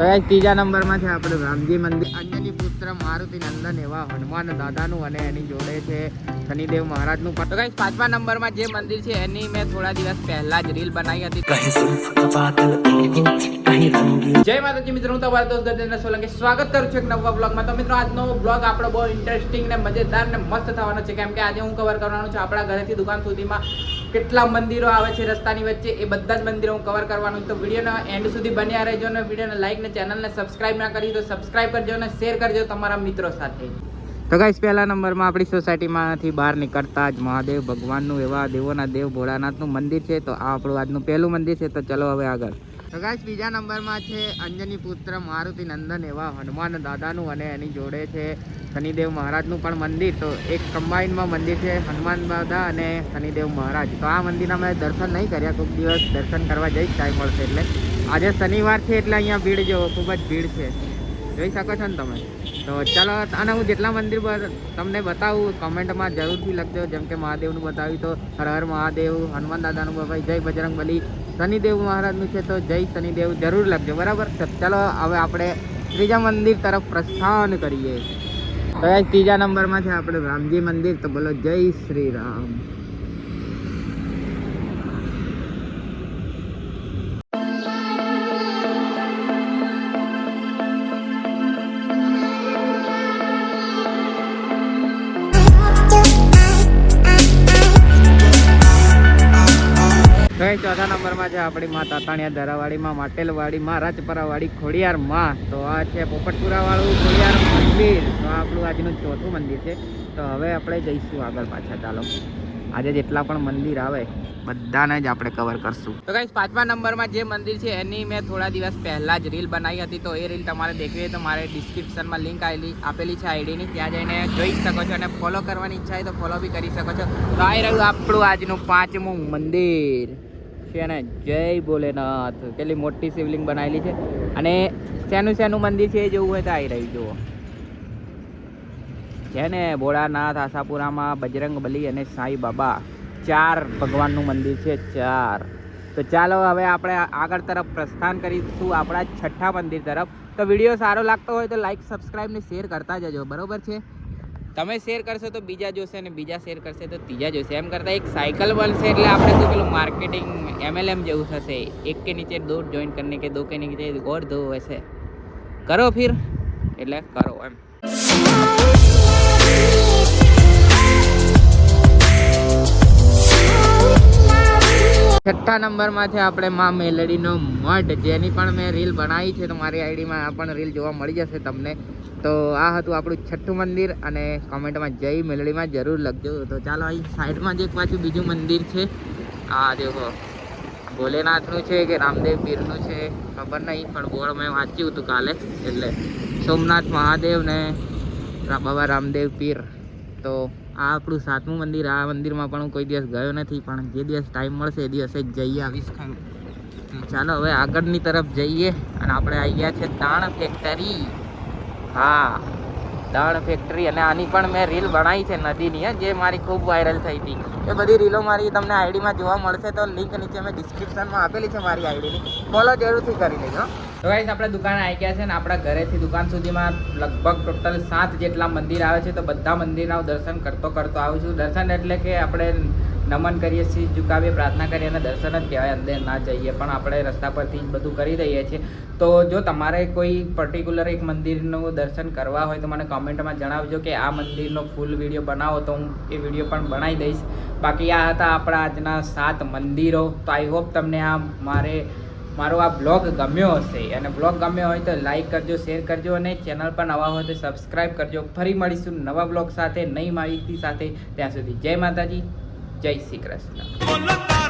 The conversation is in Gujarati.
તો ગાઈસ ત્રીજા નંબરમાં છે આપણે રામજી મંદિર, અંજની પુત્ર મારુતિ નંદન એવા હનુમાન દાદાનું અને એની જોડે છે શનિદેવ મહારાજનું. તો ગાઈસ પાંચમા નંબરમાં જે મંદિર છે એની મેં થોડા દિવસ પહેલા જ રીલ બનાવી હતી. જય માતાજી મિત્રો, હું તમારો દોસ્ત ગજેન્દ્ર સોલંકી સ્વાગત કરું છું એક નવા બ્લોગમાં. તો મિત્રો આજનો બ્લોગ આપણો બહુ ઇન્ટરેસ્ટિંગ ને મજેદાર ને મસ્ત થવાનો છે, કેમ કે આજે હું કવર કરવાનો છું આપણા ઘરેથી દુકાન સુધીમાં કેટલા મંદિરો આવે છે રસ્તાની વચ્ચે, એ બધા જ મંદિરો હું કવર કરવાનું. તો વિડીયોના એન્ડ સુધી બન્યા રહેજો અને વિડીયોને લાઈક ને ચેનલને સબસ્ક્રાઇબ ના કરી તો સબસ્ક્રાઇબ કરજો અને શેર કરજો તમારા મિત્રો સાથે. તો ગાઈસ પહેલા નંબરમાં આપણી સોસાયટીમાંથી બહાર નીકળતા જ મહાદેવ ભગવાનનું એવા દેવોના દેવ ભોળાનાથનું મંદિર છે. તો આ આપણું આજનું પહેલું મંદિર છે. તો ચલો હવે આગળ. તો ગાઈસ બીજા નંબરમાં છે અંજની પુત્ર મારુતિ નંદન એવા હનુમાન દાદાનું અને એની જોડે છે શનિદેવ મહારાજનું પણ મંદિર. તો એક કમ્બાઇનમાં મંદિર છે, હનુમાન દાદા અને શનિદેવ મહારાજ. તો આ મંદિરના મેં દર્શન નહીં કર્યા, કોઈક દિવસ દર્શન કરવા જઈશ ટાઈમ મળશે એટલે. આજે શનિવાર છે એટલે અહીંયા ભીડ જો ખૂબ જ ભીડ છે, જોઈ શકો છો ને તમે. તો ચાલો, અને હું જેટલા મંદિર તમને બતાવું કમેન્ટમાં જરૂરથી લખજો. જેમ કે મહાદેવનું બતાવ્યું તો હર હર મહાદેવ, હનુમાન દાદાનું બતાવ્યું જય બજરંગ બલી, શનિદેવ મહારાજનું છે તો જય શનિદેવ જરૂર લખજો, બરાબર. ચાલો હવે આપણે ત્રીજા મંદિર તરફ પ્રસ્થાન કરીએ. તો ત્રીજા નંબરમાં છે આપણે રામજી મંદિર. તો બોલો જય શ્રી રામ. ચોથા નંબરમાં છે આપણી માં તાતાણિયા ધરાવાડીમાં માટેલવાડીમાં રાજપરાવાડી ખોડિયારમાં. તો આ છે પોપટપુરા વાળું ખોડિયાર મંદિર. તો આપણું આજનું ચોથું મંદિર છે. તો હવે આપણે જઈશું આગળ પાછા. ચાલો, આજે જેટલા પણ મંદિર આવે બધાને જ આપણે કવર કરશું. તો ગાઈસ પાંચમા નંબરમાં જે મંદિર છે એની મેં થોડા દિવસ પહેલા જ રીલ બનાવી હતી. તો એ રીલ તમારે દેખવી હોય તો મારે ડિસ્ક્રિપ્શનમાં લિંક આપેલી છે આઈડીની, ત્યાં જઈને જોઈ શકો છો અને ફોલો કરવાની ઈચ્છા હોય તો ફોલો બી કરી શકો છો. તો આવી રહ્યું આપણું આજનું પાંચમું મંદિર છે ને, જય ભોલેનાથ. કેટલી મોટી શિવલિંગ બનાવેલી છે અને શેનું મંદિર છે એ જોવું હોય તો આવી રહ્યું જુઓ છે ને, ભોળાનાથ, આશાપુરામાં બજરંગ બલી અને સાંઈ બાબા, 4 ભગવાનનું મંદિર છે, 4. તો ચાલો હવે આપણે આગળ તરફ પ્રસ્થાન કરીશું આપણા છઠ્ઠા મંદિર તરફ. તો વિડીયો સારો લાગતો હોય તો લાઈક, સબસ્ક્રાઈબ ને શેર કરતા જજો, બરોબર છે. તમે શેર કરશો તો બીજા જોશે અને બીજા શેર કરશે તો ત્રીજા જોશે, એમ કરતાં એક સાયકલ બનશે એટલે આપણે તો પેલું માર્કેટિંગ MLM જેવું થશે. એક કે નીચે 2 જોઈન કરને કે 2 કે નીચે और 2 वैसे કરો ફિર, એટલે કરો એમ. છઠ્ઠા નંબરમાં છે આપણે માં મેલડીનો મઢ, જેની પણ મેં રીલ બનાવી છે. તો મારી આઈડીમાં આ પણ રીલ જોવા મળી જશે તમને. તો આ હતું આપણું છઠ્ઠું મંદિર અને કોમેન્ટમાં જય મેલડીમાં જરૂર લખજો. તો ચાલો અહીં સાઈડમાં જે એક પાછું બીજું મંદિર છે, આ દેખો ભોલેનાથનું છે કે રામદેવ પીરનું છે ખબર નહીં, પણ બોર્ડ મેં વાંચ્યું હતું કાલે. એટલે સોમનાથ મહાદેવ ને બાબા રામદેવ પીર. તો આ આપણું 7મું મંદિર. આ મંદિરમાં પણ હું કોઈ દિવસ ગયો નથી, પણ જે દિવસ ટાઈમ મળશે એ દિવસે જઈ આવીશ ખરું. ચાલો હવે આગળની તરફ જઈએ અને આપણે આવી ગયા છે દાણ ફેક્ટરી. હા, દાણ ફેક્ટરી. અને આની પણ મેં રીલ બનાવી છે નદીની, જે મારી ખૂબ વાયરલ થઈ હતી. એ બધી રીલો મારી તમને આઈડીમાં જોવા મળશે. તો લિંક નીચે મેં ડિસ્ક્રિપ્શનમાં આપેલી છે મારી આઈડીની, ફોલો જરૂરથી કરી લેજો. તો ગાઈસ આપણે દુકાને આવી ગયા છે ને આપણા ઘરેથી દુકાન સુધીમાં લગભગ ટોટલ 7 જેટલા મંદિર આવે છે. તો બધા મંદિરના દર્શન કરતો આવું છું. દર્શન એટલે કે આપણે નમન કરીએ છીએ, ઝુકાવીએ, પ્રાર્થના કરીએ અને દર્શન જ કહેવાય, અંદર ના જઈએ. પણ આપણે રસ્તા પરથી જ બધું કરી દઈએ છીએ. તો જો તમારે કોઈ પર્ટિક્યુલર એક મંદિરનું દર્શન કરવા હોય તો મને કોમેન્ટમાં જણાવજો કે આ મંદિરનો ફૂલ વિડીયો બનાવો, તો હું એ વિડીયો પણ બનાવી દઈશ. બાકી આ હતા આપણા આજના 7 મંદિરો. તો આઈ હોપ તમને આ મારો આ બ્લોગ ગમ્યો હશે, અને બ્લોગ ગમ્યો હોય તો લાઈક કરજો, શેર કરજો અને ચેનલ પર નવા હોય તો સબસ્ક્રાઈબ કરજો. ફરી મળીશું નવા બ્લોગ સાથે, નવી માહિતી સાથે. ત્યાં સુધી જય માતાજી, જય શ્રી કૃષ્ણ.